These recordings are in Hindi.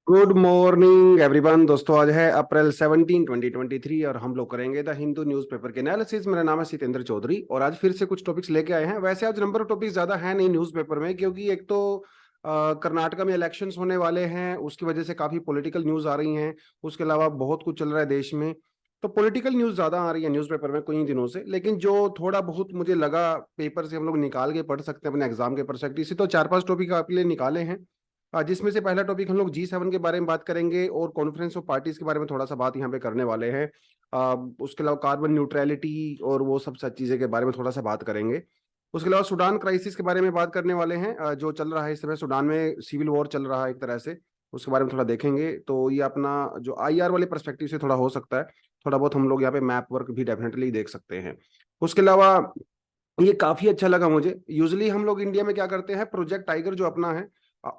Good morning everyone. दोस्तों, आज है अप्रैल 17 2023 और हम लोग करेंगे द हिंदू न्यूज़पेपर के एनालिसिस। मेरा नाम है सितेंद्र चौधरी और आज फिर से कुछ टॉपिक्स लेके आए हैं। वैसे आज नंबर ऑफ टॉपिक्स ज्यादा है नहीं न्यूज़पेपर में, क्योंकि एक तो कर्नाटका में इलेक्शंस होने वाले हैं, उसकी वजह से काफी पॉलिटिकल न्यूज आ रही हैं। उसके अलावा बहुत कुछ चल रहा है देश में, तो पॉलिटिकल न्यूज ज्यादा आ रही है न्यूज़पेपर में कई दिनों से। लेकिन जो थोड़ा बहुत मुझे लगा पेपर से हम लोग निकाल के पढ़ सकते हैं अपने एग्जाम के परस्पेक्टिव से, तो चार पांच टॉपिक आपके लिए निकाले हैं। जिसमें से पहला टॉपिक हम लोग G7 के बारे में बात करेंगे और कॉन्फ्रेंस ऑफ पार्टीज के बारे में थोड़ा सा बात यहाँ पे करने वाले हैं। उसके अलावा कार्बन न्यूट्रलिटी और वो सब चीज़ें के बारे में थोड़ा सा बात करेंगे। उसके अलावा सूडान क्राइसिस के बारे में बात करने वाले हैं। जो चल रहा है इस समय सूडान में, सिविल वॉर चल रहा है एक तरह से, उसके बारे में थोड़ा देखेंगे। तो ये अपना जो IR वाले पर्सपेक्टिव से थोड़ा हो सकता है, थोड़ा बहुत हम लोग यहाँ पे मैप वर्क भी डेफिनेटली देख सकते हैं। उसके अलावा ये काफी अच्छा लगा मुझे। यूजली हम लोग इंडिया में क्या करते हैं, प्रोजेक्ट टाइगर जो अपना है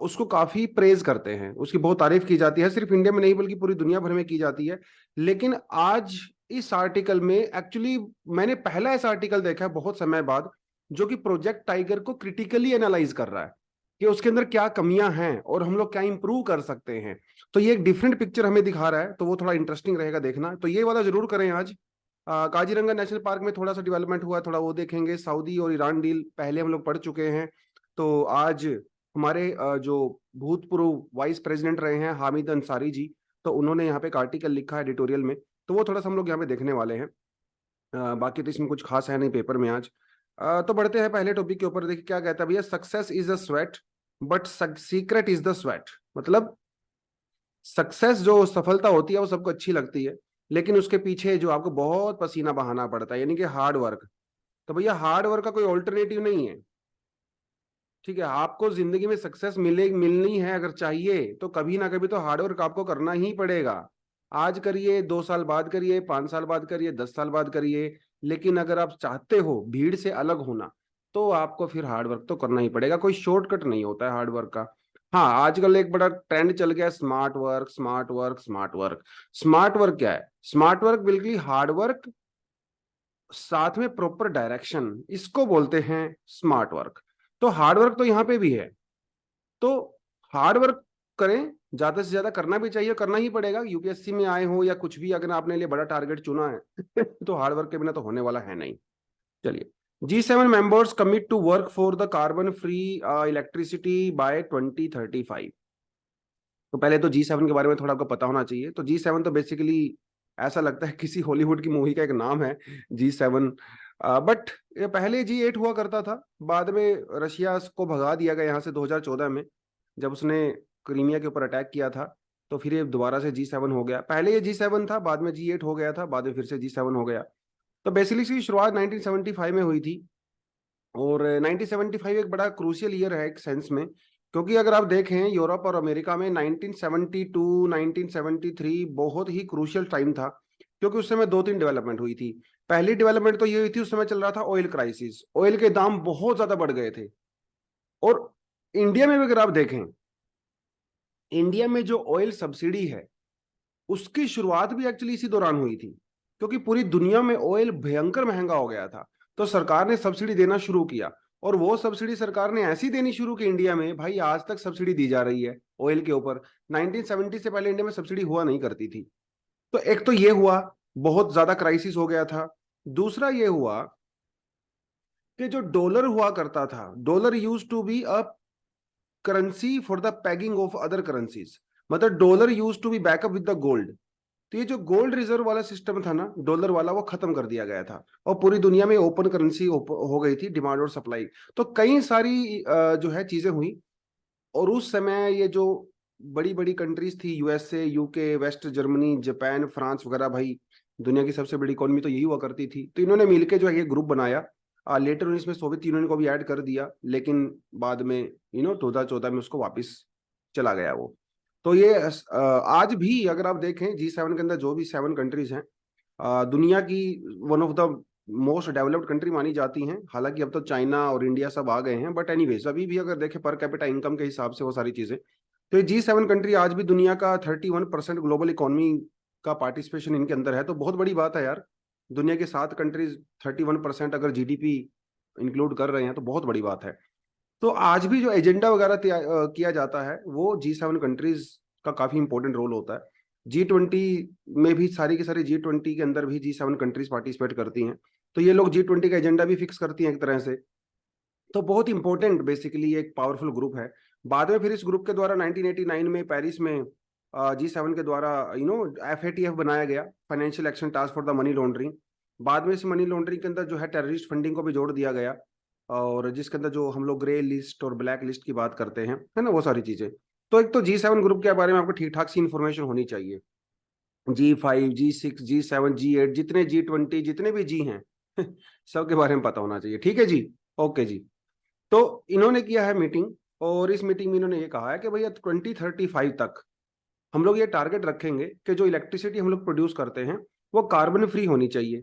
उसको काफी प्रेज करते हैं, उसकी बहुत तारीफ की जाती है, सिर्फ इंडिया में नहीं बल्कि पूरी दुनिया भर में की जाती है। लेकिन आज इस आर्टिकल में एक्चुअली मैंने पहला ऐसा आर्टिकल देखा है बहुत समय बाद, जो कि प्रोजेक्ट टाइगर को क्रिटिकली एनालाइज कर रहा है कि उसके अंदर क्या कमियां हैं और हम लोग क्या इंप्रूव कर सकते हैं। तो ये एक डिफरेंट पिक्चर हमें दिखा रहा है, तो वो थोड़ा इंटरेस्टिंग रहेगा देखना। तो ये वाला जरूर करें आज। काजीरंगा नेशनल पार्क में थोड़ा सा डेवलपमेंट हुआ है, थोड़ा वो देखेंगे। सऊदी और ईरान डील पहले हम लोग पढ़ चुके हैं। तो आज हमारे जो भूतपूर्व वाइस प्रेसिडेंट रहे हैं हामिद अंसारी जी, तो उन्होंने यहाँ पे एक आर्टिकल लिखा है एडिटोरियल में, तो वो थोड़ा सा हम लोग यहाँ पे देखने वाले हैं। बाकी तो इसमें कुछ खास है नहीं पेपर में आज। तो बढ़ते हैं पहले टॉपिक के ऊपर। देखिए क्या कहता है भैया, success is a sweat but secret is the sweat. मतलब सक्सेस जो सफलता होती है वो सबको अच्छी लगती है, लेकिन उसके पीछे जो आपको बहुत पसीना बहाना पड़ता है, यानी कि हार्ड वर्क। तो भैया हार्ड वर्क का कोई ऑल्टरनेटिव नहीं है। ठीक है, आपको जिंदगी में सक्सेस मिलनी है अगर चाहिए, तो कभी ना कभी तो हार्ड वर्क आपको करना ही पड़ेगा। आज करिए, 2 साल बाद करिए, 5 साल बाद करिए, 10 साल बाद करिए, लेकिन अगर आप चाहते हो भीड़ से अलग होना, तो आपको फिर हार्ड वर्क तो करना ही पड़ेगा। कोई शॉर्टकट नहीं होता है हार्ड वर्क का। हाँ, आजकल एक बड़ा ट्रेंड चल गया है, smart work smart work smart work. Smart work क्या है? स्मार्ट वर्क बिल्कुल हार्ड वर्क साथ में प्रॉपर डायरेक्शन, इसको बोलते हैं स्मार्ट वर्क। तो हार्ड वर्क तो यहाँ पे भी है। तो हार्ड वर्क करें, ज्यादा से ज्यादा करना भी चाहिए, करना ही पड़ेगा। यूपीएससी में आए हो या कुछ भी, अगर आपने लिए बड़ा टारगेट चुना है तो हार्ड वर्क के बिना तो होने वाला है नहीं। चलिए, G7 members commit to work for the carbon free electricity by 2035। तो पहले तो G7 के बारे में थोड़ा आपको पता होना चाहिए। तो G7 तो बेसिकली ऐसा लगता है किसी हॉलीवुड की मूवी का एक नाम है, G7। बट ये पहले G8 हुआ करता था, बाद में रशिया को भगा दिया गया यहाँ से 2014 में, जब उसने क्रीमिया के ऊपर अटैक किया था। तो फिर ये दोबारा से G7 हो गया। पहले ये G7 था, बाद में G8 हो गया था, बाद में फिर से G7 हो गया। तो बेसिकली इसकी शुरुआत 1975 में हुई थी। और 1975 एक बड़ा क्रूशियल ईयर है एक सेंस में, क्योंकि अगर आप देखें यूरोप और अमेरिका में 1972 1973 बहुत ही क्रूशियल टाइम था, क्योंकि उस समय दो तीन डेवलपमेंट हुई थी। पहली डेवलपमेंट तो ये हुई थी, उस समय चल रहा था ऑयल क्राइसिस, ऑयल के दाम बहुत ज्यादा बढ़ गए थे। और इंडिया में भी अगर आप देखें, इंडिया में जो ऑयल सब्सिडी है उसकी शुरुआत भी एक्चुअली इसी दौरान हुई थी, क्योंकि पूरी दुनिया में ऑयल भयंकर महंगा हो गया था। तो सरकार ने सब्सिडी देना शुरू किया, और वो सब्सिडी सरकार ने ऐसी देनी शुरू की इंडिया में, भाई आज तक सब्सिडी दी जा रही है ऑयल के ऊपर। 1970 से पहले इंडिया में सब्सिडी हुआ नहीं करती थी। तो एक तो ये हुआ, बहुत ज्यादा क्राइसिस हो गया था। दूसरा ये हुआ कि जो डॉलर हुआ करता था, dollar used to be a currency for the pegging of other currencies. मतलब dollar used to be backup with the gold. तो ये जो गोल्ड रिजर्व वाला सिस्टम था ना डॉलर वाला, वो खत्म कर दिया गया था, और पूरी दुनिया में ओपन करेंसी हो गई थी, डिमांड और सप्लाई। तो कई सारी जो है चीजें हुई। और उस समय ये जो बड़ी बड़ी कंट्रीज थी, USA, UK, West Germany, Japan, France वगैरह, भाई दुनिया की सबसे बड़ी इकोनॉमी तो यही हुआ करती थी। तो इन्होंने मिलकर जो है ये ग्रुप बनाया। लेटर इसमें सोवियत यूनियन को भी ऐड कर दिया, लेकिन बाद में 2014 में उसको वापस चला गया वो। तो ये आज भी अगर आप देखें G7 के अंदर जो भी 7 कंट्रीज हैं, दुनिया की one of the most developed country मानी जाती हैं। हालांकि अब तो चाइना और इंडिया सब आ गए हैं, बट एनीवेज अभी भी अगर देखें पर कैपिटा इनकम के हिसाब से वो सारी चीजें, तो ये G7 कंट्री आज भी दुनिया का 31% ग्लोबल इकोनॉमी का पार्टिसिपेशन इनके अंदर है। तो बहुत बड़ी बात है यार, दुनिया के 7 कंट्रीज 31% अगर GDP इंक्लूड कर रहे हैं तो बहुत बड़ी बात है। तो आज भी जो एजेंडा वगैरह किया जाता है वो G7 कंट्रीज का काफी इंपॉर्टेंट रोल होता है। G20 में भी सारी की सारी G20 के अंदर भी G7 कंट्रीज पार्टिसिपेट करती हैं, तो ये लोग G20 का एजेंडा भी फिक्स करती हैं एक तरह से। तो बहुत इंपॉर्टेंट बेसिकली एक पावरफुल ग्रुप है। बाद में फिर इस ग्रुप के द्वारा 1989 में पेरिस में G7 के द्वारा FATF बनाया गया, financial action task for the money laundering. बाद में इस मनी लॉन्ड्रिंग के अंदर जो है टेररिस्ट फंडिंग को भी जोड़ दिया गया, और जिसके अंदर जो हम लोग ग्रे लिस्ट और ब्लैक लिस्ट की बात करते हैं, है ना, वो सारी चीजें। तो एक तो G7 ग्रुप के बारे में आपको ठीक ठाक सी इन्फॉर्मेशन होनी चाहिए। G5, G6, G7, G8, जितने G20, जितने भी जी हैं सबके बारे में पता होना चाहिए। ठीक है जी, ओके जी। तो इन्होंने किया है मीटिंग, और इस मीटिंग में इन्होंने ये कहा है कि भैया 2035 तक हम लोग ये टारगेट रखेंगे कि जो इलेक्ट्रिसिटी हम लोग प्रोड्यूस करते हैं वो कार्बन फ्री होनी चाहिए।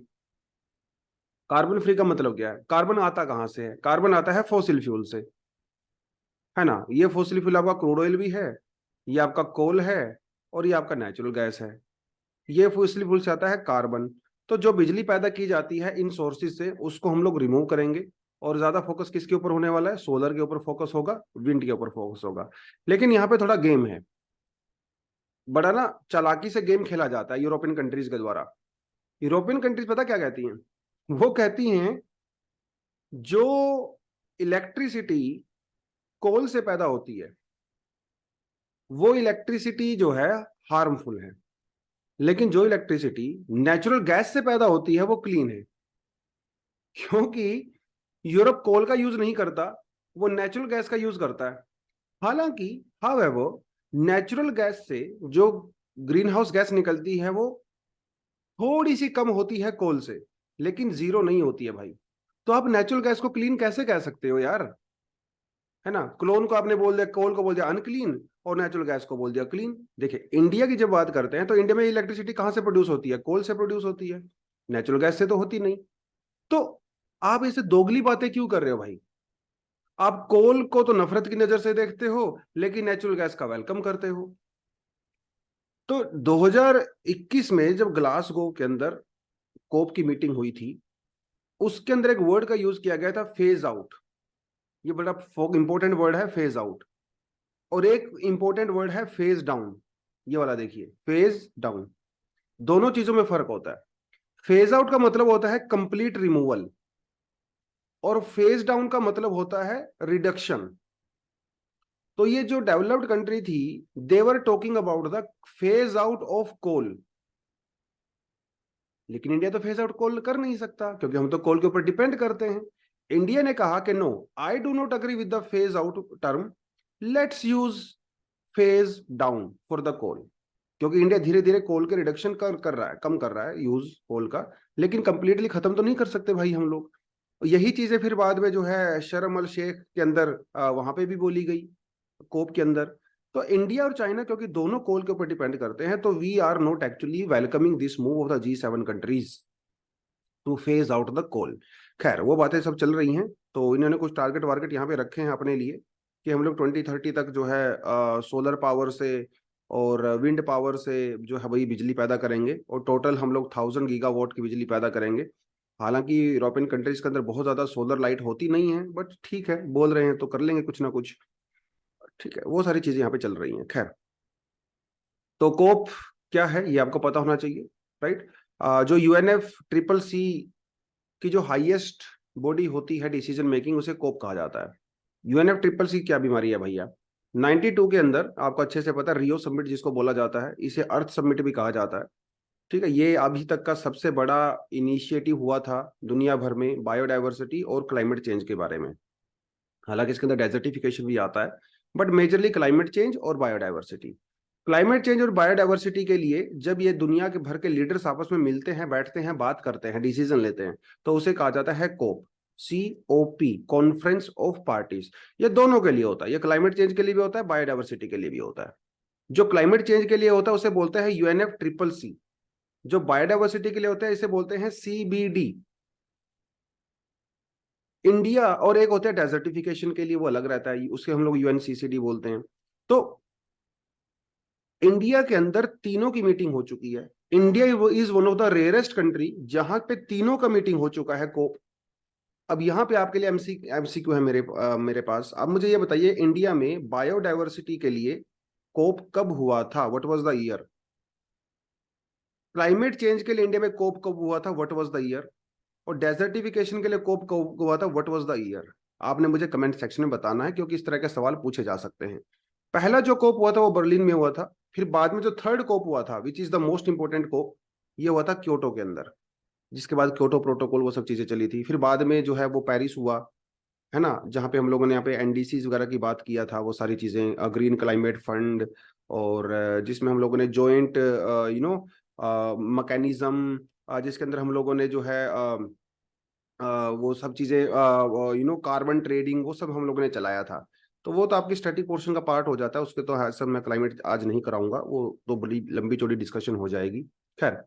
कार्बन फ्री का मतलब क्या है? कार्बन आता कहाँ से है? कार्बन आता है फॉसिल फ्यूल से, है ना। ये फॉसिल फ्यूल आपका क्रूड ऑयल भी है, ये आपका कोल है, और ये आपका नेचुरल गैस है। ये फॉसिल फ्यूल से आता है कार्बन। तो जो बिजली पैदा की जाती है इन सोर्सेज से, उसको हम लोग रिमूव करेंगे, और ज्यादा फोकस किसके ऊपर होने वाला है? सोलर के ऊपर फोकस होगा, विंड के ऊपर फोकस होगा। लेकिन यहाँ पे थोड़ा गेम है, बड़ा ना चालाकी से गेम खेला जाता है यूरोपियन कंट्रीज के द्वारा। यूरोपियन कंट्रीज पता क्या कहती हैं? वो कहती हैं जो इलेक्ट्रिसिटी कोल से पैदा होती है वो इलेक्ट्रिसिटी जो है हार्मफुल है, लेकिन जो इलेक्ट्रिसिटी नेचुरल गैस से पैदा होती है वो क्लीन है। क्योंकि यूरोप कोल का यूज नहीं करता, वो नेचुरल गैस का यूज करता है। हालांकि हाउएवर नेचुरल गैस से जो ग्रीन हाउस गैस निकलती है वो थोड़ी सी कम होती है कोल से, लेकिन जीरो नहीं होती है भाई। तो आप नेचुरल गैस को क्लीन कैसे कह सकते हो यार, है ना। क्लोन को आपने बोल दिया, कोल को बोल दिया अनक्लीन, और नेचुरल गैस को बोल दिया क्लीन। देखिए इंडिया की जब बात करते हैं तो इंडिया में इलेक्ट्रिसिटी कहां से प्रोड्यूस होती है? कोल से प्रोड्यूस होती है, नेचुरल गैस से तो होती नहीं। तो आप ऐसे दोगली बातें क्यों कर रहे हो भाई? आप कोल को तो नफरत की नजर से देखते हो, लेकिन नेचुरल गैस का वेलकम करते हो। तो 2021 में जब ग्लासगो के अंदर कोप की मीटिंग हुई थी, उसके अंदर एक वर्ड का यूज किया गया था, फेज आउट। ये बड़ा इंपॉर्टेंट वर्ड है, फेज आउट। और एक इंपॉर्टेंट वर्ड है फेज डाउन। ये वाला देखिए, फेज डाउन। दोनों चीजों में फर्क होता है। फेज आउट का मतलब होता है कंप्लीट रिमूवल, और फेज डाउन का मतलब होता है रिडक्शन। तो ये जो डेवलप्ड कंट्री थी, they're talking about the phase out of coal. लेकिन इंडिया तो फेज आउट कोल कर नहीं सकता, क्योंकि हम तो कोल के ऊपर डिपेंड करते हैं। इंडिया ने कहा कि no, I do not agree with the phase out term, let's use phase down for the coal. क्योंकि इंडिया धीरे धीरे कोल के रिडक्शन कर रहा है, कम कर रहा है यूज कोल का, लेकिन कंप्लीटली खत्म तो नहीं कर सकते भाई हम लोग। यही चीजें फिर बाद में जो है शर्म अल शेख के अंदर वहां पे भी बोली गई, कोप के अंदर। तो इंडिया और चाइना क्योंकि दोनों कोल के ऊपर डिपेंड करते हैं, तो we are not actually welcoming this move of the G7 countries to phase out the coal. खैर वो बातें सब चल रही हैं। तो इन्होंने कुछ टारगेट वारगेट यहाँ पे रखे हैं अपने लिए, कि हम लोग 2030 तक जो है सोलर पावर से और विंड पावर से जो है वही बिजली पैदा करेंगे, और टोटल हम लोग 1000 गीगावाट की बिजली पैदा करेंगे। हालांकि यूरोपियन कंट्रीज के अंदर बहुत ज्यादा सोलर लाइट होती नहीं है, बट ठीक है, बोल रहे हैं तो कर लेंगे कुछ ना कुछ। ठीक है, वो सारी चीजें यहाँ पे चल रही हैं। खैर, तो कोप क्या है ये आपको पता होना चाहिए, राइट। जो UNFCCC की जो हाईएस्ट बॉडी होती है डिसीजन मेकिंग, उसे कोप कहा जाता है। UNFCCC क्या बीमारी है भैया? 92 के अंदर आपको अच्छे से पता है, रियो समिट जिसको बोला जाता है, इसे अर्थ समिट भी कहा जाता है। ठीक है, ये अभी तक का सबसे बड़ा इनिशिएटिव हुआ था दुनिया भर में बायोडाइवर्सिटी और क्लाइमेट चेंज के बारे में। हालांकि इसके अंदर डेजर्टिफिकेशन भी आता है, बट मेजरली क्लाइमेट चेंज और बायोडाइवर्सिटी। क्लाइमेट चेंज और बायोडाइवर्सिटी के लिए जब ये दुनिया के भर के लीडर्स आपस में मिलते हैं, बैठते हैं, बात करते हैं, डिसीजन लेते हैं, तो उसे कहा जाता है कोप, COP, कॉन्फ्रेंस ऑफ पार्टीज। ये दोनों के लिए होता है, ये क्लाइमेट चेंज के लिए भी होता है, बायोडाइवर्सिटी के लिए भी होता है। जो क्लाइमेट चेंज के लिए होता है उसे बोलते हैं UNFCCC। जो बायोडाइवर्सिटी के लिए होता है इसे बोलते हैं CBD। इंडिया और एक होता है डेजर्टिफिकेशन के लिए, वो अलग रहता है, उसके हम लोग UNCCD बोलते हैं। तो इंडिया के अंदर तीनों की मीटिंग हो चुकी है। India is one of the rarest country जहां पे तीनों का मीटिंग हो चुका है कोप। अब यहाँ पे आपके लिए MCQ है मेरे पास। अब मुझे ये बताइए, इंडिया में बायोडाइवर्सिटी के लिए कोप कब हुआ था, what was the year. Climate change के लिए इंडिया में कोप कब हुआ था, व्हाट वाज द ईयर। और डेजर्टिफिकेशन के लिए कोप कब हुआ था, व्हाट वाज द ईयर। आपने मुझे कमेंट सेक्शन में बताना है, क्योंकि इस तरह के सवाल पूछे जा सकते हैं। पहला जो कोप हुआ था वो बर्लिन में हुआ था। फिर बाद में जो थर्ड कोप हुआ था, which is the most important COP, ये हुआ था क्योटो के अंदर, जिसके बाद क्योटो प्रोटोकॉल वो सब चीजें चली थी। फिर बाद में जो है वो पेरिस हुआ, है ना, जहाँ पे हम लोगों ने यहाँ पे एनडीसीज वगैरह की बात किया था, वो सारी चीजें, ग्रीन क्लाइमेट फंड, और जिसमें हम लोगों ने जॉइंट मैकेनिज्म, जिसके अंदर हम लोगों ने जो है वो सब चीजें, कार्बन ट्रेडिंग, वो सब हम लोगों ने चलाया था। तो वो तो आपकी स्टैटिक पोर्शन का पार्ट हो जाता है, उसके तो सब मैं क्लाइमेट आज नहीं कराऊंगा, वो तो बड़ी लंबी चौड़ी डिस्कशन हो जाएगी। खैर,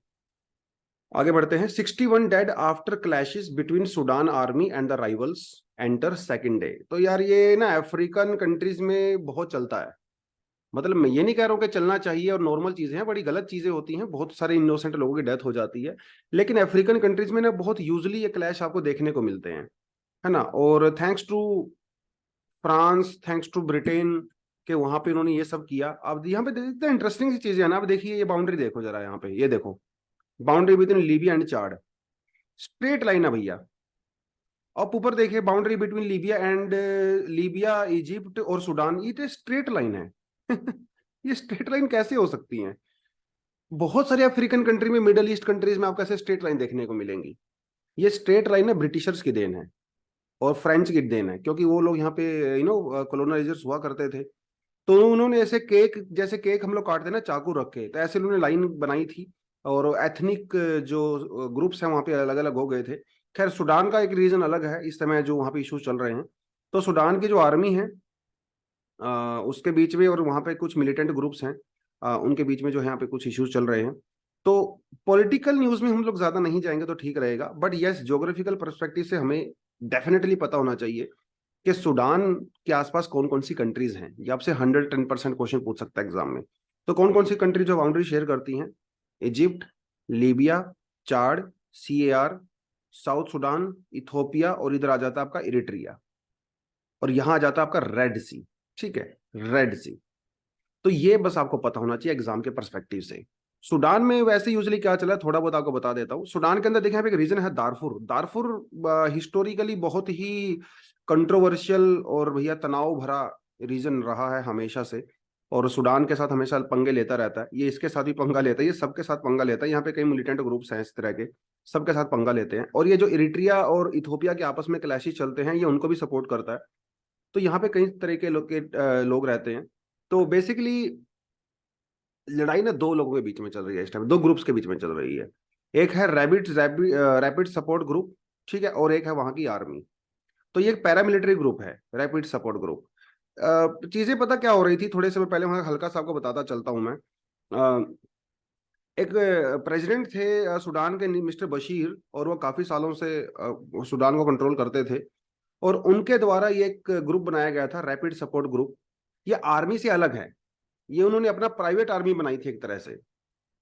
आगे बढ़ते हैं। 61 dead after clashes between Sudan army and the rivals enter second day. तो यार ये ना अफ्रीकन कंट्रीज में बहुत चलता है। मतलब मैं ये नहीं कह रहा हूँ कि चलना चाहिए और नॉर्मल चीजें हैं, बड़ी गलत चीजें होती हैं, बहुत सारे इनोसेंट लोगों की डेथ हो जाती है। लेकिन अफ्रीकन कंट्रीज में ना बहुत यूजली ये क्लैश आपको देखने को मिलते हैं, है ना। और thanks to France, thanks to Britain, के वहां पे उन्होंने ये सब किया। अब यहाँ पे देखते हैं इंटरेस्टिंग सी चीजें है ना। अब देखिए ये बाउंड्री देखो जरा, यहाँ पे ये देखो, boundary between Libya and Chad, straight line है भैया। अब ऊपर देखिए boundary between Libya and Libya, Egypt और सूडान, ये तो स्ट्रेट लाइन है। ये स्ट्रेट लाइन कैसे हो सकती है। बहुत सारे अफ्रीकन कंट्री में, मिडल ईस्ट कंट्रीज में आपको ऐसे स्ट्रेट लाइन देखने को मिलेंगी। ये स्ट्रेट लाइन है ब्रिटिशर्स की देन है और फ्रेंच की देन है, क्योंकि वो लोग यहाँ पे कॉलोनाइजर्स हुआ करते थे। तो उन्होंने ऐसे केक, जैसे केक हम लोग काटते हैं ना चाकू रख के, तो ऐसे उन्होंने लाइन बनाई थी। और एथनिक जो ग्रुप्स हैं वहाँ पे अलग अलग हो गए थे। खैर, सूडान का एक रीजन अलग है इस समय जो वहाँ पे इश्यूज चल रहे हैं। तो सूडान की जो आर्मी है, उसके बीच में, और वहाँ पे कुछ मिलिटेंट ग्रुप्स हैं, उनके बीच में जो है यहाँ पे कुछ इश्यूज चल रहे हैं। तो पॉलिटिकल न्यूज में हम लोग ज्यादा नहीं जाएंगे तो ठीक रहेगा, बट यस, ज्योग्राफिकल पर्सपेक्टिव से हमें डेफिनेटली पता होना चाहिए कि सूडान के आसपास कौन कौन सी कंट्रीज हैं। ये आपसे 110% क्वेश्चन पूछ सकता है एग्जाम में। तो कौन कौन सी कंट्री जो बाउंड्री शेयर करती हैं, इजिप्ट, लीबिया, चाड, CAR, साउथ सूडान, इथोपिया, और इधर आ जाता है आपका इरिट्रिया, और यहां आ जाता है आपका रेड सी। ठीक है, रेड सी। तो ये बस आपको पता होना चाहिए एग्जाम के पर्सपेक्टिव से। सूडान में वैसे यूजली क्या चला है थोड़ा बहुत आपको बता देता हूँ। सूडान के अंदर देखें, यहाँ पे एक रीजन है दारफुर। दारफुर हिस्टोरिकली बहुत ही कंट्रोवर्शियल और भैया तनाव भरा रीजन रहा है हमेशा से। और सूडान के साथ हमेशा पंगे लेता रहता है, ये इसके साथ भी पंगा लेता है, ये सबके साथ पंगा लेता है। यहाँ पे कई मिलिटेंट ग्रुप्स हैं इस तरह के, सबके साथ पंगा लेते हैं। और ये जो इरिट्रिया और इथोपिया के आपस में क्लैशेस चलते हैं, ये उनको भी सपोर्ट करता है। तो यहाँ पे कई तरह के लोग रहते हैं। तो बेसिकली लड़ाई ना दो लोगों के बीच में चल रही है इस टाइम, दो ग्रुप्स के बीच में चल रही है। एक है रैपिड सपोर्ट ग्रुप, ठीक है, और एक है वहां की आर्मी। तो ये एक पैरामिलिट्री ग्रुप है, रैपिड सपोर्ट ग्रुप। चीजें पता क्या हो रही थी थोड़े समय पहले, वहां हल्का सा आपको बताता चलता हूं मैं। एक प्रेसिडेंट थे सूडान के, मिस्टर बशीर, और वो काफी सालों से सूडान को कंट्रोल करते थे। और उनके द्वारा ये एक ग्रुप बनाया गया था, रैपिड सपोर्ट ग्रुप। ये आर्मी से अलग है, ये उन्होंने अपना प्राइवेट आर्मी बनाई थी एक तरह से।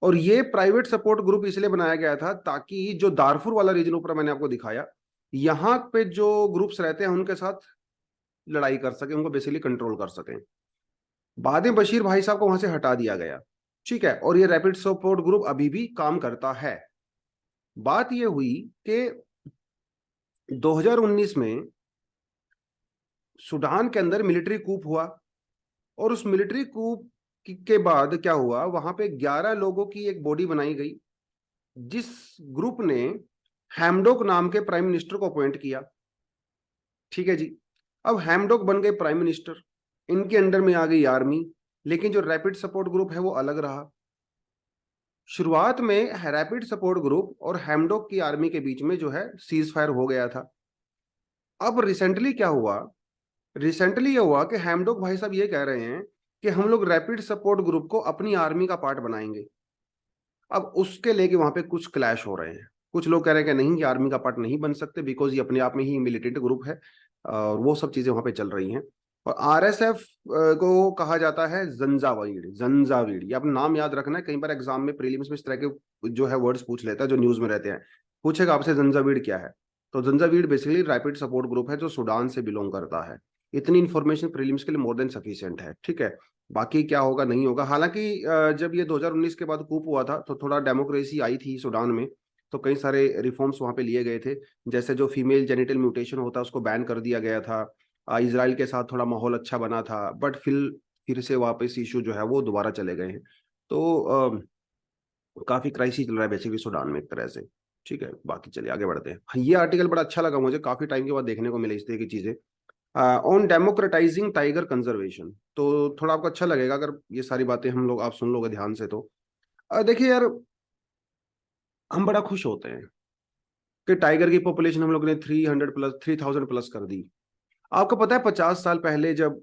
और ये प्राइवेट सपोर्ट ग्रुप इसलिए बनाया गया था ताकि जो दारफुर वाला रीजन ऊपर मैंने आपको दिखाया, यहाँ पे जो ग्रुप्स रहते हैं उनके साथ लड़ाई कर सके, उनको बेसिकली कंट्रोल कर सकें। बाद में बशीर भाई साहब को वहां से हटा दिया गया, ठीक है, और ये रैपिड सपोर्ट ग्रुप अभी भी काम करता है। बात ये हुई कि 2019 में सूडान के अंदर मिलिट्री कूप हुआ। और उस मिलिट्री कूप के बाद क्या हुआ, वहां पे 11 लोगों की एक बॉडी बनाई गई, जिस ग्रुप ने हैमडोक नाम के प्राइम मिनिस्टर को अपॉइंट किया। ठीक है जी। अब हैमडोक बन गए प्राइम मिनिस्टर, इनके अंडर में आ गई आर्मी, लेकिन जो रैपिड सपोर्ट ग्रुप है वो अलग रहा। शुरुआत में रैपिड सपोर्ट ग्रुप और हैमडोक की आर्मी के बीच में जो है सीज फायर हो गया था। अब रिसेंटली क्या हुआ, रिसेंटली ये हुआ कि हैमडोक भाई साहब ये कह रहे हैं कि हम लोग रैपिड सपोर्ट ग्रुप को अपनी आर्मी का पार्ट बनाएंगे। अब उसके लेके वहां पे कुछ क्लैश हो रहे हैं। कुछ लोग कह रहे हैं कि नहीं, ये आर्मी का पार्ट नहीं बन सकते, बिकॉज ये अपने आप में ही मिलिटेंट ग्रुप है। और वो सब चीजें वहां पे चल रही हैं। और RSF को कहा जाता है जंजावीड। जंजावीड, ये अपना नाम याद रखना है, कई बार एग्जाम में प्रीलिम्स में इस तरह के जो है वर्ड्स पूछ लेता है, जो न्यूज में रहते हैं। पूछेगा आपसे जंजावीड क्या है, तो जंजावीड बेसिकली रैपिड सपोर्ट ग्रुप है जो सूडान से बिलोंग करता है। इतनी इंफॉर्मेशन प्रीलिम्स के लिए मोर देन सफिशिएंट है, ठीक है। बाकी क्या होगा नहीं होगा। हालांकि जब ये 2019 के बाद कूप हुआ था तो थोड़ा डेमोक्रेसी आई थी सूडान में, तो कई सारे रिफॉर्म्स वहां पे लिए गए थे। जैसे जो फीमेल जेनिटल म्यूटेशन होता है उसको बैन कर दिया गया था। इसराइल के साथ थोड़ा माहौल अच्छा बना था, बट फिर से वापस इशू जो है वो दोबारा चले गए हैं। तो काफी क्राइसिस चल रहा है बेसिकली सूडान में एक तरह से। ठीक है, बाकी चलिए आगे बढ़ते हैं। हाँ, ये आर्टिकल बड़ा अच्छा लगा मुझे, काफी टाइम के बाद देखने को मिले इस तरह की चीजें। ऑन डेमोक्रेटाइजिंग टाइगर कंजर्वेशन, तो थोड़ा आपको अच्छा लगेगा अगर ये सारी बातें हम लोग आप सुन लोगे ध्यान से। तो देखिए यार, हम बड़ा खुश होते हैं कि टाइगर की पॉपुलेशन हम लोग ने 300 प्लस 3000 प्लस कर दी। आपको पता है 50 साल पहले जब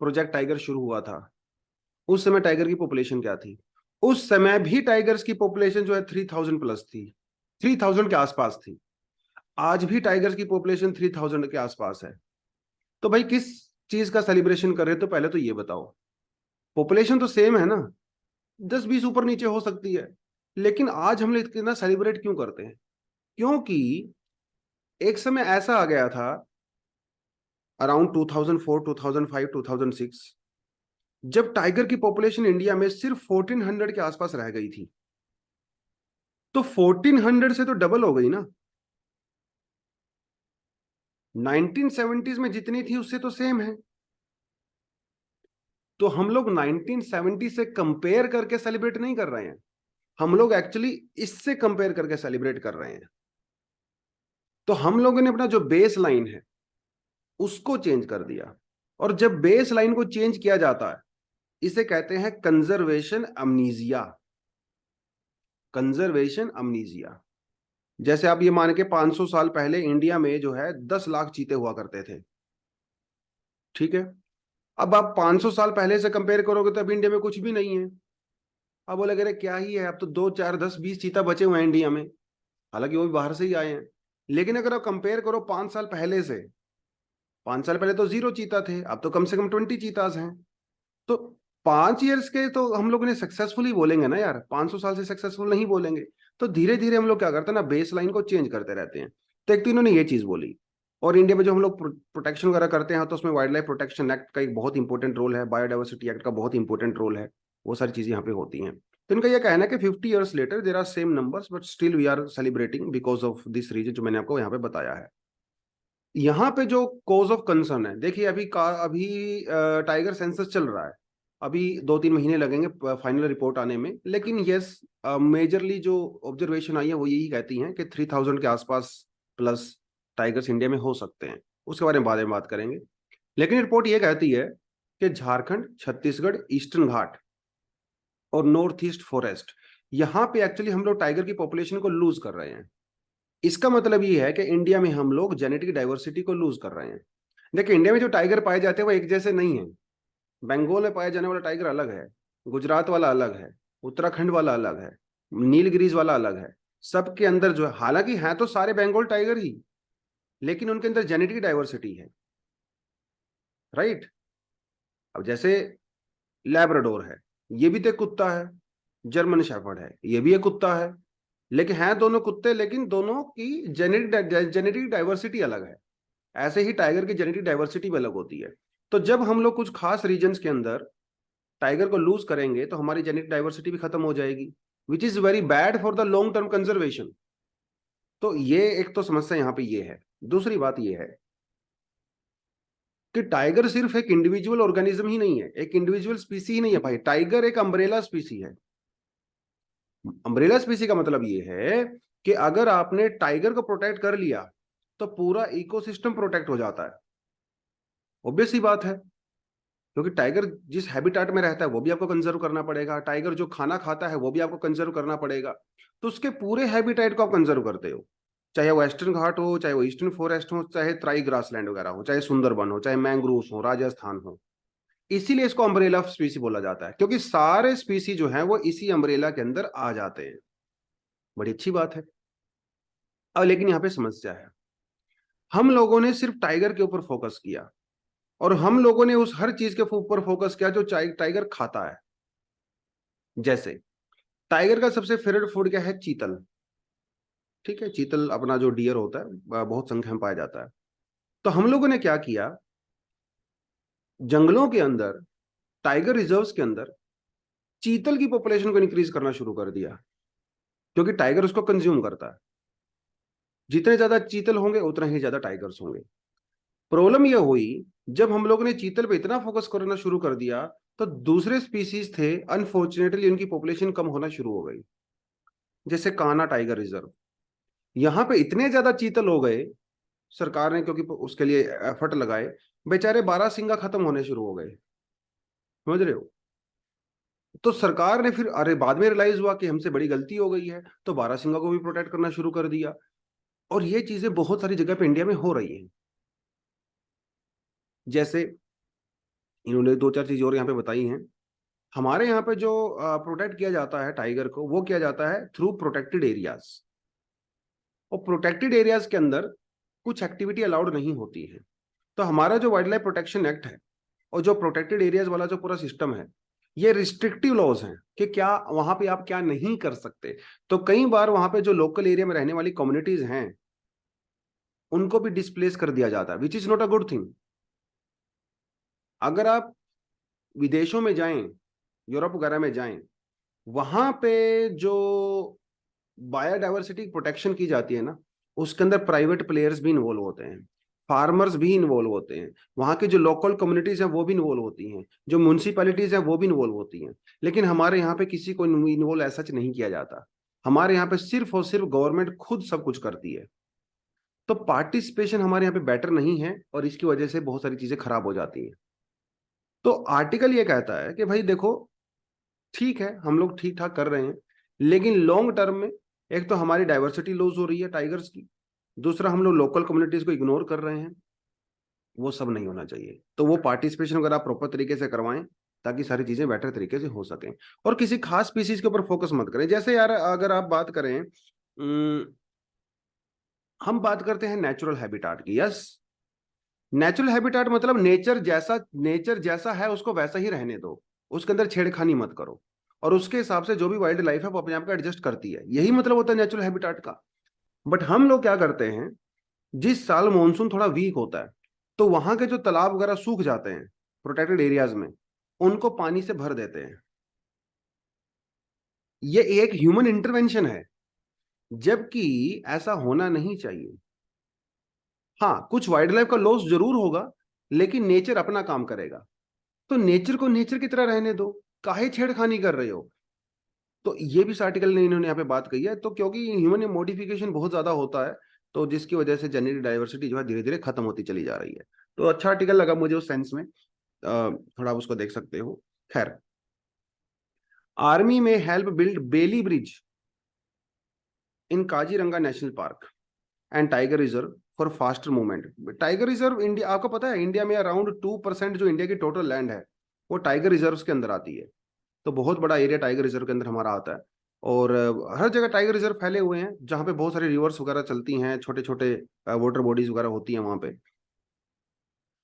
प्रोजेक्ट टाइगर शुरू हुआ था, उस समय टाइगर की पॉपुलेशन क्या थी? उस समय भी टाइगर्स की पॉपुलेशन जो है 3000 प्लस थी, 3000 के आसपास थी। आज भी टाइगर्स की पॉपुलेशन 3000 के आसपास है। तो भाई किस चीज का सेलिब्रेशन कर रहे हो? तो पहले तो ये बताओ, पॉपुलेशन तो सेम है ना, 10-20 ऊपर नीचे हो सकती है, लेकिन आज हम लोग इतना सेलिब्रेट क्यों करते हैं? क्योंकि एक समय ऐसा आ गया था अराउंड 2004 2005 2006, जब टाइगर की पॉपुलेशन इंडिया में सिर्फ 1400 के आसपास रह गई थी। तो 1400 से तो डबल हो गई ना। 1970s में जितनी थी उससे तो सेम है। तो हम लोग 1970 से कंपेयर करके सेलिब्रेट नहीं कर रहे हैं, हम लोग एक्चुअली इससे कंपेयर करके सेलिब्रेट कर रहे हैं। तो हम लोगों ने अपना जो बेस लाइन है उसको चेंज कर दिया। और जब बेस लाइन को चेंज किया जाता है, इसे कहते हैं कंजर्वेशन अमनीजिया। कंजर्वेशन अमनीजिया। जैसे आप ये मान के 500 साल पहले इंडिया में जो है 10 लाख चीते हुआ करते थे। ठीक है, अब आप 500 साल पहले से कंपेयर करोगे तो अब इंडिया में कुछ भी नहीं है। अब बोले अरे क्या ही है, अब तो 2 4 10 20 चीता बचे हुए हैं इंडिया में, हालांकि वो भी बाहर से ही आए हैं। लेकिन अगर आप कंपेयर करो 5 साल पहले से, 5 साल पहले तो 0 चीता थे, अब तो कम से कम 20 चीताज हैं। तो 5 ईयर्स के तो हम लोग ने सक्सेसफुली बोलेंगे ना यार, 500 साल से सक्सेसफुल नहीं बोलेंगे। तो धीरे धीरे हम लोग क्या करते हैं ना, बेस लाइन को चेंज करते रहते हैं। तो एक तो इन्होंने ये चीज बोली। और इंडिया में जो हम लोग प्रोटेक्शन वगैरह करते हैं तो उसमें वाइल्ड लाइफ प्रोटेक्शन एक्ट का एक बहुत इंपॉर्टेंट रोल है, बायोडाइवर्सिटी एक्ट का बहुत इंपॉर्टेंट रोल है। वो सारी चीजें यहाँ पे होती हैं। तो इनका यह कहना है कि 50 years later there are same numbers but still we are celebrating because of this reason, जो मैंने आपको यहाँ पे बताया है। यहाँ पे जो कॉज ऑफ कंसर्न है, देखिए अभी टाइगर सेंसस चल रहा है। अभी 2-3 महीने लगेंगे फाइनल रिपोर्ट आने में, लेकिन यस, मेजरली जो ऑब्जर्वेशन आई है वो यही कहती हैं कि 3000 के आसपास प्लस टाइगर्स इंडिया में हो सकते हैं। उसके बारे में बाद में बात करेंगे। लेकिन रिपोर्ट ये कहती है कि झारखंड, छत्तीसगढ़, ईस्टर्न घाट और नॉर्थ ईस्ट फॉरेस्ट, यहाँ पे एक्चुअली हम लोग टाइगर की पॉपुलेशन को लूज कर रहे हैं। इसका मतलब ये है कि इंडिया में हम लोग जेनेटिक डाइवर्सिटी को लूज कर रहे हैं। देखिए, इंडिया में जो टाइगर पाए जाते हैं वो एक जैसे नहीं है। बंगाल में पाया जाने वाला टाइगर अलग है, गुजरात वाला अलग है, उत्तराखंड वाला अलग है, नीलगिरीज वाला अलग है। सबके अंदर जो है, हालांकि हैं तो सारे बंगाल टाइगर ही, लेकिन उनके अंदर जेनेटिक डाइवर्सिटी है। राइट। अब जैसे लैब्राडोर है, ये भी तो एक कुत्ता है। जर्मन शेफर्ड है, ये भी एक कुत्ता है। लेकिन हैं दोनों कुत्ते, लेकिन दोनों की जेनेटिक डाइवर्सिटी अलग है। ऐसे ही टाइगर की जेनेटिक डाइवर्सिटी भी अलग होती है। तो जब हम लोग कुछ खास रीजन्स के अंदर टाइगर को लूज करेंगे तो हमारी जेनेटिक डाइवर्सिटी भी खत्म हो जाएगी, which is very bad for the long term conservation. तो ये एक तो समस्या यहाँ पे ये है। दूसरी बात ये है कि टाइगर सिर्फ एक इंडिविजुअल ऑर्गेनिज्म ही नहीं है, एक इंडिविजुअल स्पीसी ही नहीं है भाई। टाइगर एक अम्ब्रेला स्पीसी है। अम्ब्रेला स्पीसी का मतलब ये है कि अगर आपने टाइगर को प्रोटेक्ट कर लिया तो पूरा इकोसिस्टम प्रोटेक्ट हो जाता है। ऑब्वियस सी बात है, क्योंकि टाइगर जिस हैबिटेट में रहता है वो भी आपको कंजर्व करना पड़ेगा, टाइगर जो खाना खाता है वो भी आपको कंजर्व करना पड़ेगा। तो उसके पूरे हैबिटेट को आप कंजर्व करते हो, चाहे वो वेस्टर्न घाट हो, चाहे वो ईस्टर्न फॉरेस्ट हो, चाहे ट्राई ग्रासलैंड वगैरह हो, चाहे सुंदरबन हो, चाहे मैंग्रोव्स हो, राजस्थान हो। इसीलिए इसको अम्ब्रेला स्पीसी बोला जाता है, क्योंकि सारे स्पीसी जो है वो इसी अम्ब्रेला के अंदर आ जाते हैं। बड़ी अच्छी बात है। अब लेकिन यहाँ पे समस्या है, हम लोगों ने सिर्फ टाइगर के ऊपर फोकस किया, और हम लोगों ने उस हर चीज के ऊपर फोकस किया जो टाइगर खाता है। जैसे टाइगर का सबसे फेवरेट फूड क्या है? चीतल। ठीक है, चीतल अपना जो डियर होता है बहुत संख्या में पाया जाता है। तो हम लोगों ने क्या किया, जंगलों के अंदर टाइगर रिजर्व्स के अंदर चीतल की पॉपुलेशन को इंक्रीज करना शुरू कर दिया, क्योंकि टाइगर उसको कंज्यूम करता है। जितने ज्यादा चीतल होंगे उतना ही ज्यादा टाइगर्स होंगे। प्रॉब्लम यह हुई, जब हम लोग ने चीतल पे इतना फोकस करना शुरू कर दिया तो दूसरे स्पीसीज थे, अनफॉर्चुनेटली उनकी पॉपुलेशन कम होना शुरू हो गई। जैसे कान्हा टाइगर रिजर्व, यहां पे इतने ज्यादा चीतल हो गए, सरकार ने क्योंकि उसके लिए एफर्ट लगाए, बेचारे बारहसिंगा खत्म होने शुरू हो गए। समझ रहे हो? तो सरकार ने फिर अरे बाद में रियलाइज हुआ कि हमसे बड़ी गलती हो गई है, तो बारहसिंगा को भी प्रोटेक्ट करना शुरू कर दिया। और ये चीजें बहुत सारी जगह पे इंडिया में हो रही हैं। जैसे इन्होंने दो चार चीजें और यहाँ पे बताई हैं। हमारे यहाँ पे जो प्रोटेक्ट किया जाता है टाइगर को, वो किया जाता है थ्रू प्रोटेक्टेड एरियाज। और प्रोटेक्टेड एरियाज के अंदर कुछ एक्टिविटी अलाउड नहीं होती है। तो हमारा जो वाइल्ड लाइफ प्रोटेक्शन एक्ट है और जो प्रोटेक्टेड एरियाज वाला जो पूरा सिस्टम है, ये रिस्ट्रिक्टिव लॉज हैं कि क्या वहां पे आप क्या नहीं कर सकते। तो कई बार वहां पे जो लोकल एरिया में रहने वाली कम्युनिटीज हैं उनको भी डिस्प्लेस कर दिया जाता है, which is not a good thing. अगर आप विदेशों में जाएं, यूरोप वगैरह में जाएं, वहां पे जो बायोडाइवर्सिटी प्रोटेक्शन की जाती है ना, उसके अंदर प्राइवेट प्लेयर्स भी इन्वॉल्व होते हैं, फार्मर्स भी इन्वॉल्व होते हैं, वहां की जो लोकल कम्युनिटीज हैं वो भी इन्वॉल्व होती हैं, जो म्यूनसिपैलिटीज हैं वो भी इन्वॉल्व होती हैं। लेकिन हमारे यहाँ पे किसी को इन्वॉल्व ऐसा नहीं किया जाता। हमारे यहाँ पे सिर्फ और सिर्फ गवर्नमेंट खुद सब कुछ करती है। तो पार्टिसिपेशन हमारे यहाँ पे बेटर नहीं है और इसकी वजह से बहुत सारी चीजें खराब हो जाती हैं। तो आर्टिकल ये कहता है कि भाई देखो, ठीक है हम लोग ठीक ठाक कर रहे हैं, लेकिन लॉन्ग टर्म में एक तो हमारी डाइवर्सिटी लूज हो रही है टाइगर्स की, दूसरा हम लोग लोकल कम्युनिटीज को इग्नोर कर रहे हैं। वो सब नहीं होना चाहिए। तो वो पार्टिसिपेशन अगर आप प्रॉपर तरीके से करवाएं ताकि सारी चीजें बेटर तरीके से हो सकें। और किसी खास स्पीसीज के ऊपर फोकस मत करें। जैसे यार अगर आप बात करें, हम बात करते हैं नेचुरल हैबिटाट की। यस, नेचुरल हैबिटाट मतलब नेचर जैसा है उसको वैसा ही रहने दो, उसके अंदर छेड़खानी मत करो, और उसके हिसाब से जो भी वाइल्ड लाइफ है वो अपने आप को एडजस्ट करती है। यही मतलब होता है नेचुरल हैबिटाट का। बट हम लोग क्या करते हैं, जिस साल मॉनसून थोड़ा वीक होता है तो वहां के जो तालाब वगैरह सूख जाते हैं प्रोटेक्टेड एरियाज में, उनको पानी से भर देते हैं। ये एक ह्यूमन इंटरवेंशन है, जबकि ऐसा होना नहीं चाहिए। हाँ, कुछ वाइल्ड लाइफ का लॉस जरूर होगा, लेकिन नेचर अपना काम करेगा। तो नेचर को नेचर की तरह रहने दो, काहे छेड़खानी कर रहे हो। तो ये भी इस आर्टिकल ने इन्होंने यहाँ पे बात कही है। तो क्योंकि ह्यूमन मॉडिफिकेशन बहुत ज्यादा होता है, तो जिसकी वजह से जेनेटिक डाइवर्सिटी जो है धीरे धीरे खत्म होती चली जा रही है। तो अच्छा आर्टिकल लगा मुझे उस सेंस में, थोड़ा आप उसको देख सकते हो। खैर, आर्मी में help build Bailey bridge in Kaziranga national park and tiger reserve for faster movement. Tiger reserve India, आपको पता है इंडिया में अराउंड 2% जो इंडिया की टोटल लैंड है वो टाइगर रिजर्व के अंदर आती है। तो बहुत बड़ा एरिया टाइगर रिजर्व के अंदर हमारा आता है। और हर जगह टाइगर रिजर्व फैले हुए हैं जहाँ पे बहुत सारी रिवर्स वगैरह चलती हैं, छोटे छोटे वाटर बॉडीज वगैरह होती हैं वहाँ पे।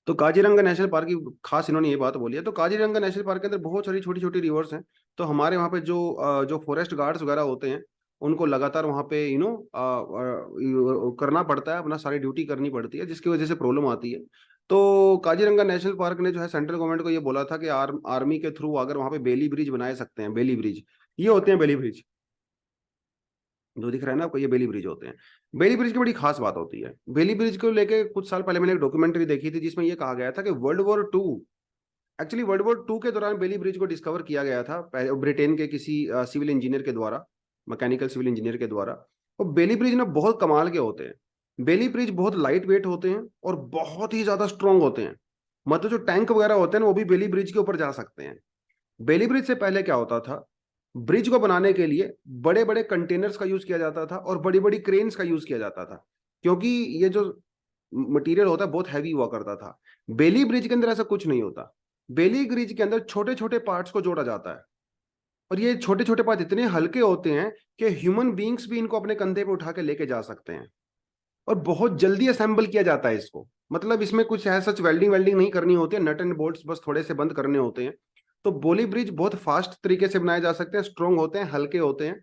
तो काजीरंगा नेशनल पार्क की खास इन्होंने ये बात बोली है। तो काजीरंगा नेशनल पार्क के अंदर बहुत सारी छोटी छोटी रिवर्स हैं। तो हमारे वहाँ पे जो फॉरेस्ट गार्ड्स वगैरह होते हैं, उनको लगातार वहाँ पे करना पड़ता है, अपना सारी ड्यूटी करनी पड़ती है, जिसकी वजह से प्रॉब्लम आती है। तो काजीरंगा नेशनल पार्क ने जो है सेंट्रल गवर्नमेंट को ये बोला था कि आर्मी के थ्रू अगर वहाँ पे बेली ब्रिज बनाए सकते हैं। बेली ब्रिज ये होते हैं, बेली ब्रिज जो दिख रहा है ना आपको, ये बेली ब्रिज होते हैं। बेली ब्रिज की बड़ी खास बात होती है। बेली ब्रिज को लेके कुछ साल पहले मैंने एक डॉक्यूमेंट्री देखी थी जिसमें ये कहा गया था कि world war 2, actually world war 2 के दौरान बेली ब्रिज को डिस्कवर किया गया था, पहले ब्रिटेन के किसी सिविल इंजीनियर के द्वारा, मैकेनिकल सिविल इंजीनियर के द्वारा। और बेली ब्रिज ना बहुत कमाल के होते हैं। बेली ब्रिज बहुत लाइट वेट होते हैं और बहुत ही ज्यादा स्ट्रांग होते हैं। मतलब जो टैंक वगैरह होते हैं ना वो भी बेली ब्रिज के ऊपर जा सकते हैं। बेली ब्रिज से पहले क्या होता था, ब्रिज को बनाने के लिए बड़े बड़े कंटेनर्स का यूज किया जाता था और बड़ी बड़ी क्रेन्स का यूज किया जाता था, क्योंकि ये जो मटेरियल होता है बहुत हैवी हुआ करता था। बेली ब्रिज के अंदर ऐसा कुछ नहीं होता। बेली ब्रिज के अंदर छोटे छोटे पार्ट्स को जोड़ा जाता है, और ये छोटे छोटे पार्ट इतने हल्के होते हैं कि ह्यूमन बींग्स भी इनको अपने कंधे पे उठा के लेके जा सकते हैं। और बहुत जल्दी असेंबल किया जाता है इसको, मतलब इसमें कुछ है सच वेल्डिंग वेल्डिंग नहीं करनी होती है, नट एंड बोल्ट्स बस थोड़े से बंद करने होते हैं। तो बोली ब्रिज बहुत फास्ट तरीके से बनाए जा सकते हैं, स्ट्रॉन्ग होते हैं, हल्के होते हैं।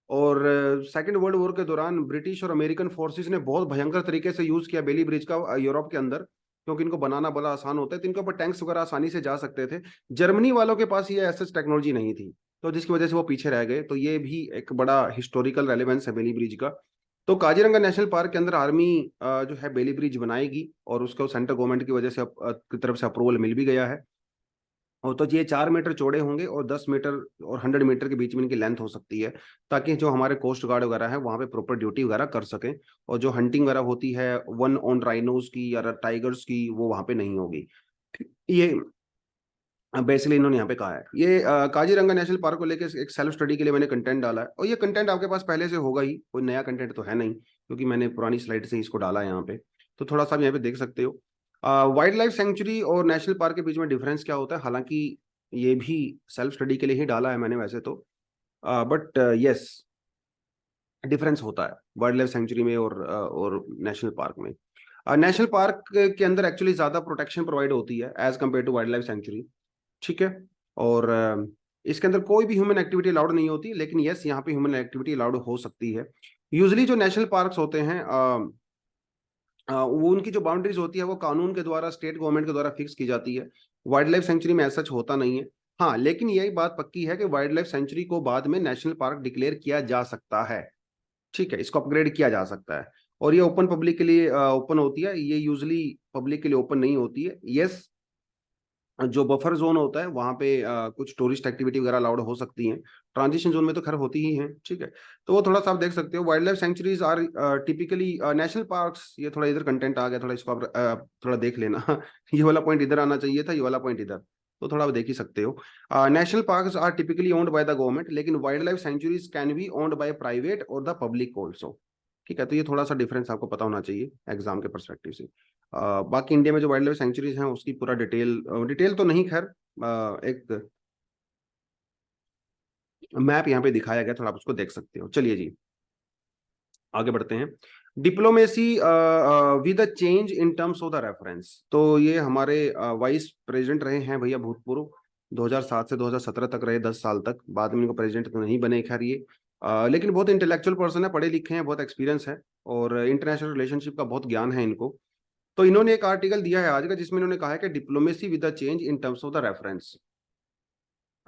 और सेकेंड वर्ल्ड वॉर के दौरान ब्रिटिश और अमेरिकन फोर्सेस ने बहुत भयंकर तरीके से यूज किया बेली ब्रिज का यूरोप के अंदर। क्योंकि इनको बनाना बड़ा आसान होता है, तो इनके ऊपर टैंक्स वगैरह आसानी से जा सकते थे। जर्मनी वालों के पास ये ऐसा टेक्नोलॉजी नहीं थी, तो जिसकी वजह से वो पीछे रह गए। तो ये भी एक बड़ा हिस्टोरिकल रेलेवेंस है बेली ब्रिज का। तो काजीरंगा नेशनल पार्क के अंदर आर्मी जो है बेली ब्रिज बनाएगी, और उसको सेंट्रल गवर्नमेंट की वजह से की तरफ से अप्रूवल मिल भी गया है। और तो ये 4 मीटर चौड़े होंगे और 10 मीटर और 100 मीटर के बीच में इनकी लेंथ हो सकती है, ताकि जो हमारे कोस्ट गार्ड वगैरह है वहां पे प्रॉपर ड्यूटी वगैरह कर सकें। और जो हंटिंग वगैरह होती है वन ऑन राइनोज की या टाइगर्स की, वो वहां पे नहीं होगी। ये बेसिकली इन्होंने यहाँ पे कहा है। ये काजीरंगा नेशनल पार्क को लेकर एक सेल्फ स्टडी के लिए मैंने कंटेंट डाला है, और ये कंटेंट आपके पास पहले से होगा ही, कोई नया कंटेंट तो है नहीं, क्योंकि मैंने पुरानी स्लाइड से इसको डाला है यहाँ पे। तो थोड़ा सा आप यहाँ पे देख सकते हो वाइल्ड लाइफ सेंचुरी और नेशनल पार्क के बीच में डिफरेंस क्या होता है। हालांकि ये भी सेल्फ स्टडी के लिए ही डाला है मैंने वैसे तो, बट यस, डिफरेंस होता है वाइल्ड लाइफ सेंचुरी में और नेशनल पार्क में। नेशनल पार्क के अंदर एक्चुअली ज्यादा प्रोटेक्शन प्रोवाइड होती है as compare to wildlife sanctuary, ठीक है। और इसके अंदर कोई भी ह्यूमन एक्टिविटी अलाउड नहीं होती, लेकिन यस यहाँ पे ह्यूमन एक्टिविटी अलाउड हो सकती है। यूजली जो नेशनल पार्क्स होते हैं वो उनकी जो बाउंड्रीज होती है वो कानून के द्वारा, स्टेट गवर्नमेंट के द्वारा फिक्स की जाती है। वाइल्ड लाइफ सेंचुरी में ऐसा होता नहीं है। हाँ, लेकिन यही बात पक्की है कि वाइल्ड लाइफ सेंचुरी को बाद में नेशनल पार्क डिक्लेयर किया जा सकता है, ठीक है, इसको अपग्रेड किया जा सकता है। और ये ओपन पब्लिक के लिए ओपन होती है, ये यूजली पब्लिक के लिए ओपन नहीं होती है। यस, जो बफर जोन होता है वहां पे कुछ टूरिस्ट एक्टिविटी वगैरह अलाउड हो सकती हैं। ट्रांजिशन जोन में तो खैर होती ही हैं, ठीक है। तो वो थोड़ा सा आप देख सकते हो। Wildlife sanctuaries are typically national parks. ये थोड़ा इधर कंटेंट आ गया, थोड़ा इसको आप थोड़ा देख लेना ये वाला पॉइंट इधर आना चाहिए था, ये वाला पॉइंट इधर, तो थोड़ा आप देख ही सकते हो। National parks are typically owned by the government, लेकिन wildlife sanctuaries can be owned by private और द पब्लिक ऑल्सो, ठीक है। तो ये थोड़ा सा डिफरेंस आपको पता होना चाहिए एग्जाम के परस्पेक्टिव से। बाकी इंडिया में जो वाइल्ड लाइफ सेंचुरीज हैं उसकी पूरा डिटेल तो नहीं, खैर एक मैप यहाँ पे दिखाया गया, थोड़ा आप उसको देख सकते हो। चलिए जी, आगे बढ़ते हैं। Diplomacy with a change in terms of the reference. तो ये हमारे वाइस प्रेसिडेंट रहे हैं भैया भूतपूर्व, 2007 से 2017 तक रहे, 10 साल तक। बाद में इनको प्रेसिडेंट तो नहीं बने खैर ये, लेकिन बहुत इंटेलेक्चुअल पर्सन है, पढ़े लिखे हैं, बहुत एक्सपीरियंस है, और इंटरनेशनल रिलेशनशिप का बहुत ज्ञान है इनको। तो इन्होंने एक आर्टिकल दिया है आज का, जिसमें इन्होंने कहा है कि diplomacy with the change in terms of the reference.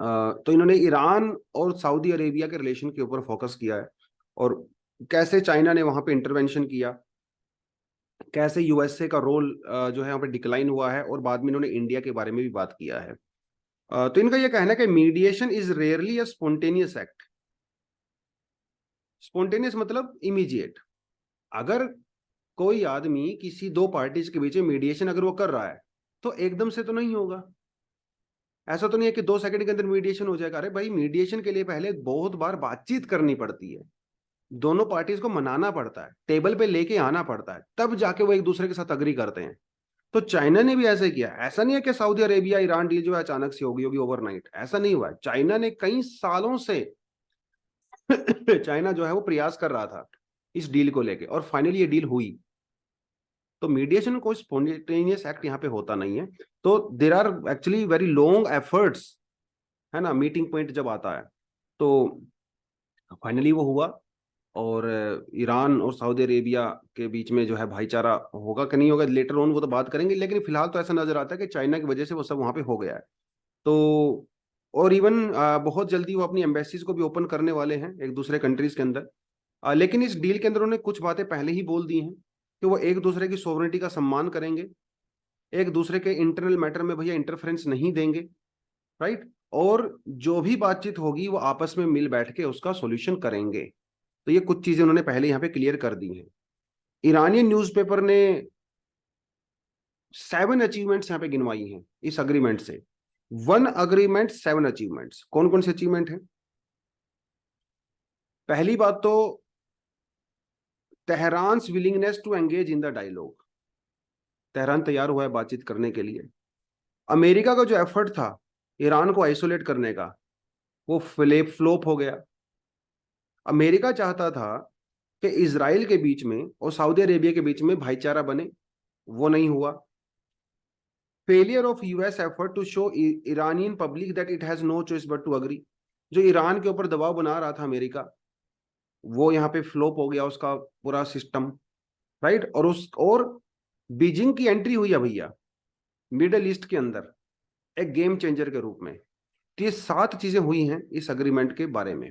तो इन्होंने ईरान और सऊदी अरेबिया के रिलेशन के ऊपर फोकस किया है, और कैसे चाइना ने वहां पे इंटरवेंशन किया, कैसे यूएसए का रोल जो है वहां पे डिक्लाइन हुआ है, और बाद में इन्होंने इंडिया के बारे में भी बात किया है। तो इनका यह कहना है कि mediation is rarely a spontaneous act. Spontaneous मतलब इमीडिएट। अगर कोई आदमी किसी दो पार्टीज के बीच में मीडिएशन अगर वो कर रहा है, तो एकदम से तो नहीं होगा। ऐसा तो नहीं है कि 2 सेकंड के अंदर मीडिएशन हो जाएगा। अरे भाई, मीडिएशन के लिए पहले बहुत बार बातचीत करनी पड़ती है, दोनों पार्टीज को मनाना पड़ता है, टेबल पे लेके आना पड़ता है, तब जाके वो एक दूसरे के साथ अग्री करते हैं। तो चाइना ने भी ऐसे किया। ऐसा नहीं है कि सऊदी अरेबिया ईरान डील जो है अचानक से होगी होगी ओवरनाइट, ऐसा नहीं हुआ है। चाइना ने कई सालों से चाइना जो है वो प्रयास कर रहा था इस डील को लेके, और फाइनली ये डील हुई। तो मीडिएशन कोई स्पॉन्टेनियस एक्ट यहाँ पे होता नहीं है। तो there are actually very long efforts, है ना, मीटिंग पॉइंट जब आता है। तो फाइनली वो हुआ, और ईरान और सऊदी अरेबिया के बीच में जो है भाईचारा होगा कि नहीं होगा लेटर ऑन, वो तो बात करेंगे, लेकिन फिलहाल तो ऐसा नजर आता है कि चाइना की वजह से वो सब वहां पे हो गया है। तो और इवन बहुत जल्दी वो अपनी एम्बेसीज को भी ओपन करने वाले हैं एक दूसरे कंट्रीज के अंदर। लेकिन इस डील के अंदर उन्होंने कुछ बातें पहले ही बोल दी हैं कि वो एक दूसरे की सोवरेनिटी का सम्मान करेंगे, एक दूसरे के इंटरनल मैटर में भैया इंटरफेरेंस नहीं देंगे, राइट। और जो भी बातचीत होगी वो आपस में मिल बैठ के उसका सॉल्यूशन करेंगे। तो ये कुछ चीजें उन्होंने पहले यहाँ पे क्लियर कर दी हैं। ईरानी न्यूज़पेपर ने 7 अचीवमेंट्स यहाँ पे गिनवाई हैं इस अग्रीमेंट से। 1 अग्रीमेंट 7 अचीवमेंट्स। कौन कौन से अचीवमेंट हैं? पहली बात तो Tehran's willingness to engage in the dialogue. Tehran तैयार हुआ है बातचीत करने के लिए। अमेरिका का जो एफर्ट था ईरान को आइसोलेट करने का, वो फ्लोप हो गया। अमेरिका चाहता था कि इजराइल के बीच में और सऊदी अरेबिया के बीच में भाईचारा बने, वो नहीं हुआ। Failure of US effort to show Iranian public that it has no choice but to agree. जो ईरान के ऊपर दबाव बना रहा था अमेरिका, वो यहाँ पे फ्लॉप हो गया उसका पूरा सिस्टम, राइट। और बीजिंग की एंट्री हुई है भैया मिडल ईस्ट के अंदर एक गेम चेंजर के रूप में। तो ये 7 चीजें हुई हैं इस अग्रीमेंट के बारे में।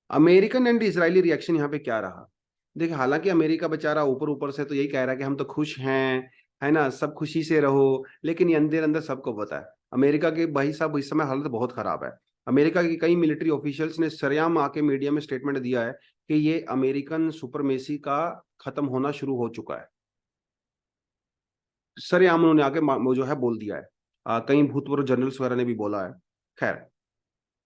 अमेरिकन एंड इजरायली रिएक्शन यहाँ पे क्या रहा? देखिए, हालांकि अमेरिका बेचारा ऊपर ऊपर से तो यही कह रहा है कि हम तो खुश हैं, है ना, सब खुशी से रहो, लेकिन ये अंदर अंदर सबको पता है अमेरिका के भाई साहब इस समय हालत बहुत खराब है। अमेरिका के कई मिलिट्री ऑफिशियल्स ने सरेआम आके मीडिया में स्टेटमेंट दिया है कि ये अमेरिकन सुपरमेसी का खत्म होना शुरू हो चुका है। सरेआम उन्होंने आके वो जो है बोल दिया है। कई भूतपूर्व जनरल्स वगैरह ने भी बोला है। खैर,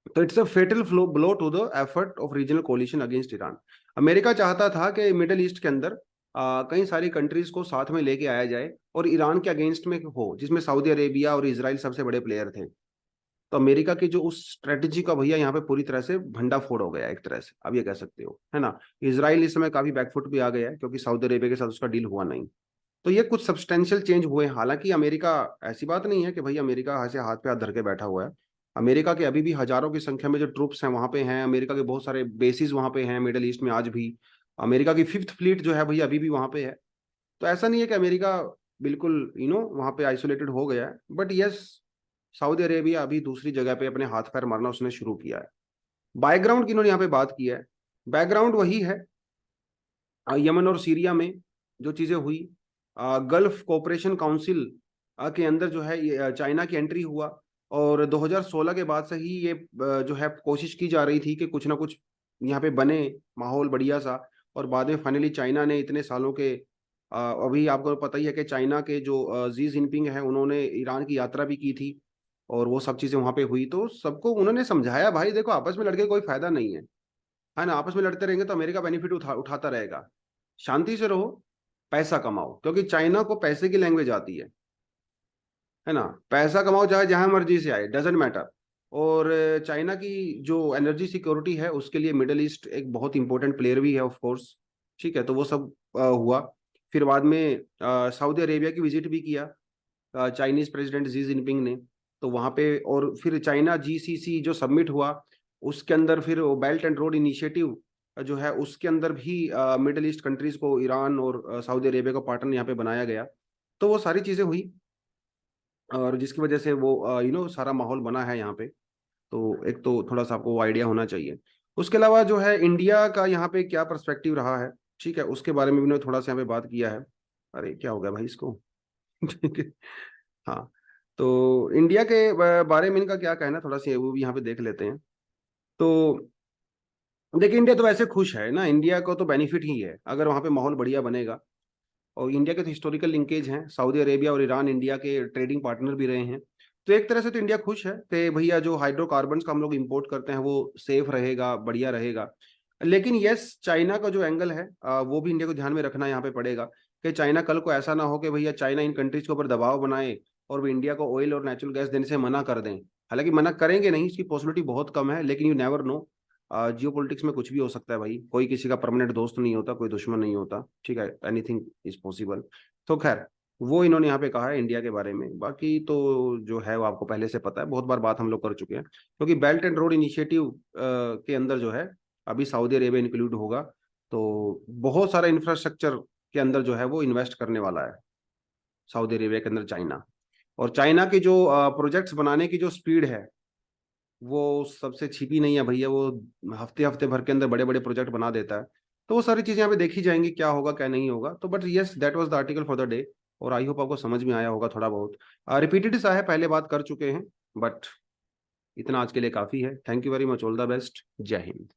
तो it's a fatal blow to the effort of regional coalition against Iran. America चाहता था कि मिडिल ईस्ट के अंदर कई सारी कंट्रीज को साथ में लेके आया जाए और ईरान के अगेंस्ट में हो, जिसमें सऊदी अरेबिया और इसराइल सबसे बड़े प्लेयर थे। तो अमेरिका की जो उस स्ट्रेटेजी का भैया यहाँ पे पूरी तरह से भंडाफोड़ हो गया एक तरह से, अब ये कह सकते हो, है ना। इसराइल इस समय काफी बैकफुट भी आ गया है क्योंकि सऊदी अरेबिया के साथ उसका डील हुआ नहीं। तो ये कुछ सब्सटेंशियल चेंज हुए हैं। हालांकि अमेरिका, ऐसी बात नहीं है कि भाई अमेरिका ऐसे हाथ पे हाथ धर के बैठा हुआ है। अमेरिका के अभी भी हजारों की संख्या में जो ट्रूप्स हैं वहां पे हैं। अमेरिका के बहुत सारे बेसिस वहां पे हैं मिडिल ईस्ट में आज भी। अमेरिका की 5th फ्लीट जो है भैया अभी भी वहां पे है। तो ऐसा नहीं है कि अमेरिका बिल्कुल वहां पे आइसोलेटेड हो गया है, बट यस, सऊदी अरेबिया अभी दूसरी जगह पे अपने हाथ पैर मारना उसने शुरू किया है। बैकग्राउंड की इन्होंने यहाँ पे बात की है। बैकग्राउंड वही है, यमन और सीरिया में जो चीजें हुई, गल्फ कोऑपरेशन काउंसिल के अंदर जो है चाइना की एंट्री हुआ। और 2016 के बाद से ही ये जो है कोशिश की जा रही थी कि कुछ ना कुछ यहाँ पे बने माहौल बढ़िया सा। और बाद में फाइनली चाइना ने इतने सालों के अभी आपको पता ही है कि चाइना के जो जी जिनपिंग है उन्होंने ईरान की यात्रा भी की थी। और वो सब चीजें वहां पे हुई तो सबको उन्होंने समझाया, भाई देखो आपस में लड़के कोई फायदा नहीं है ना। आपस में लड़ते रहेंगे तो अमेरिका बेनिफिट उठाता रहेगा। शांति से रहो, पैसा कमाओ, क्योंकि चाइना को पैसे की लैंग्वेज आती है ना। पैसा कमाओ चाहे जहां मर्जी से आए, डजेंट मैटर। और चाइना की जो एनर्जी सिक्योरिटी है उसके लिए मिडिल ईस्ट एक बहुत इंपॉर्टेंट प्लेयर भी है ऑफ कोर्स। ठीक है, तो वो सब हुआ। फिर बाद में सऊदी अरेबिया की विजिट भी किया चाइनीज प्रेसिडेंट जी जिनपिंग ने। तो वहां पे और फिर चाइना जीसीसी जो सबमिट हुआ उसके अंदर फिर बेल्ट एंड रोड इनिशिएटिव जो है उसके अंदर भी मिडिल ईस्ट कंट्रीज को ईरान और सऊदी अरेबिया को पार्टनर यहाँ पे बनाया गया। तो वो सारी चीजें हुई और जिसकी वजह से वो सारा माहौल बना है यहाँ पे। तो एक तो थोड़ा सा आपको आइडिया होना चाहिए। उसके अलावा जो है इंडिया का यहाँ पे क्या पर्सपेक्टिव रहा है, ठीक है, उसके बारे में भी उन्होंने थोड़ा सा यहाँ पे बात किया है। अरे क्या हो गया भाई इसको? ठीक है। हाँ, तो इंडिया के बारे में इनका क्या कहना है थोड़ा सा वो भी यहाँ पे देख लेते हैं। तो देखिए, इंडिया तो वैसे खुश है ना, इंडिया को तो बेनिफिट ही है अगर वहाँ पे माहौल बढ़िया बनेगा। और इंडिया के तो हिस्टोरिकल लिंकेज हैं, सऊदी अरेबिया और ईरान इंडिया के ट्रेडिंग पार्टनर भी रहे हैं। तो एक तरह से तो इंडिया खुश है कि भैया जो हाइड्रोकार्बन्स का हम लोग इंपोर्ट करते हैं वो सेफ रहेगा, बढ़िया रहेगा। लेकिन यस, चाइना का जो एंगल है वो भी इंडिया को ध्यान में रखना यहाँ पे पड़ेगा कि चाइना कल को ऐसा ना हो कि भैया चाइना इन कंट्रीज के ऊपर दबाव बनाए और वो इंडिया को ऑयल और नेचुरल गैस देने से मना कर दें। हालांकि मना करेंगे नहीं, इसकी पॉसिबिलिटी बहुत कम है, लेकिन you never know. Jio politics में कुछ भी हो सकता है भाई, कोई किसी का परमानेंट दोस्त नहीं होता, कोई दुश्मन नहीं होता, ठीक है, एनीथिंग इज पॉसिबल। तो खैर, वो इन्होंने यहाँ पे कहा है इंडिया के बारे में। बाकी तो जो है वो आपको पहले से पता है, बहुत बार बात हम लोग कर चुके हैं, क्योंकि बेल्ट एंड रोड इनिशिएटिव के अंदर जो है अभी सऊदी अरेबिया इंक्लूड होगा। तो बहुत सारा इंफ्रास्ट्रक्चर के अंदर जो है वो इन्वेस्ट करने वाला है सऊदी अरेबिया के अंदर चाइना। और चाइना की जो प्रोजेक्ट्स बनाने की जो स्पीड है वो सबसे छिपी नहीं है भैया। वो हफ्ते हफ्ते भर के अंदर बड़े बड़े प्रोजेक्ट बना देता है। तो वो सारी चीजें यहाँ पे देखी जाएंगी क्या होगा क्या नहीं होगा। तो but yes, that was the article for the day. और आई होप आपको समझ में आया होगा थोड़ा बहुत। रिपीटेड सा है, पहले बात कर चुके हैं, बट इतना आज के लिए काफी है। Thank you very much, all the best, जय हिंद।